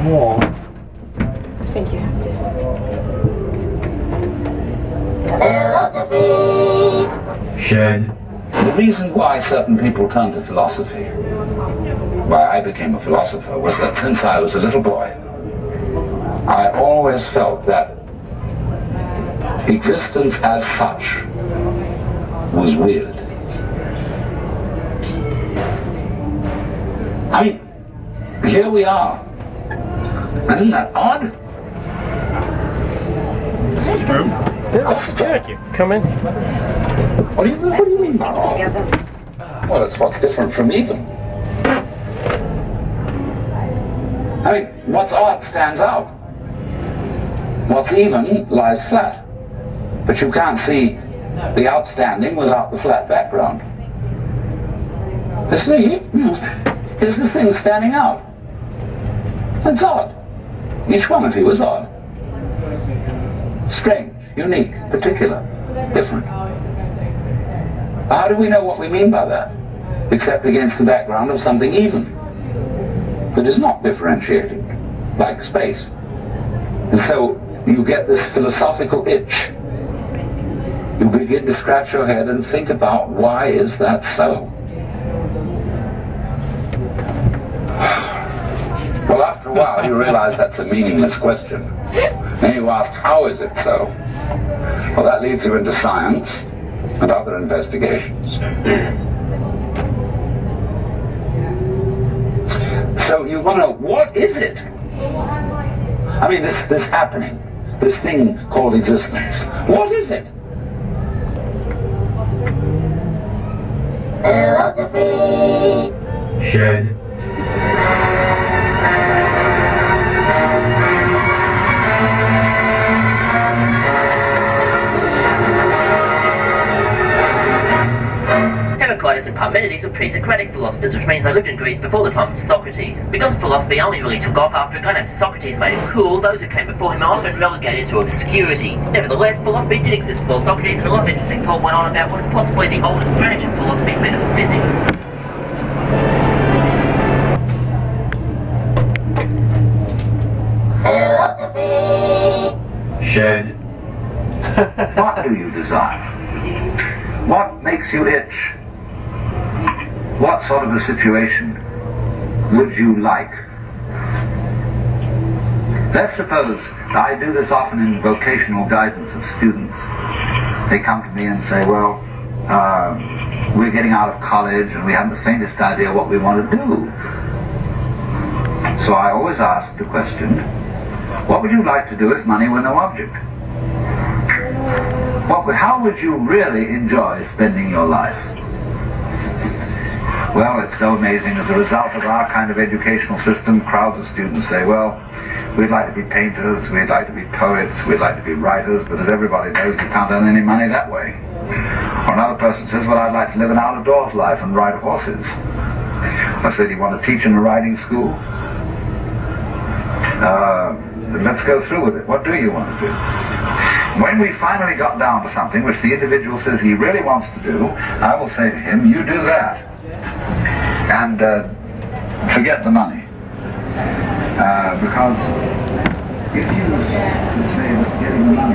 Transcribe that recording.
more. I think you have to. Philosophy. Shed. The reason why certain people turn to philosophy, why I became a philosopher, was that since I was a little boy, I always felt that existence as such was weird. I mean, here we are. Isn't that odd? It's true. Thank you. Come in. What do you mean by odd? Well, it's what's different from even. I mean, what's odd stands out. What's even lies flat. But you can't see the outstanding without the flat background. Here's the thing standing out. It's odd. Each one of you is odd. Strange, unique, particular, different. How do we know what we mean by that? Except against the background of something even, that is not differentiated, like space. And so you get this philosophical itch. You begin to scratch your head and think about, why is that so? Well, after a while, you realize that's a meaningless question. Then you ask, how is it so? Well, that leads you into science and other investigations. So you want to know, what is it? I mean, this happening, this thing called existence. What is it? Philosophy. Shed. Heraclitus and Parmenides were pre-Socratic philosophers, which means they lived in Greece before the time of Socrates. Because philosophy only really took off after a guy named Socrates made it cool, those who came before him are often relegated to obscurity. Nevertheless, philosophy did exist before Socrates, and a lot of interesting thought went on about what is possibly the oldest branch of philosophy, metaphysics. Philosophy. Shed. What do you desire? What makes you itch? What sort of a situation would you like? Let's suppose, I do this often in vocational guidance of students. They come to me and say, well, we're getting out of college and we haven't the faintest idea what we want to do. So I always ask the question, what would you like to do if money were no object? How would you really enjoy spending your life? Well, it's so amazing. As a result of our kind of educational system, crowds of students say, well, we'd like to be painters, we'd like to be poets, we'd like to be writers, but as everybody knows, you can't earn any money that way. Or another person says, well, I'd like to live an out-of-doors life and ride horses. I said, do you want to teach in a riding school? Let's go through with it. What do you want to do? When we finally got down to something which the individual says he really wants to do, I will say to him, you do that. And forget the money. Because if you say that getting the money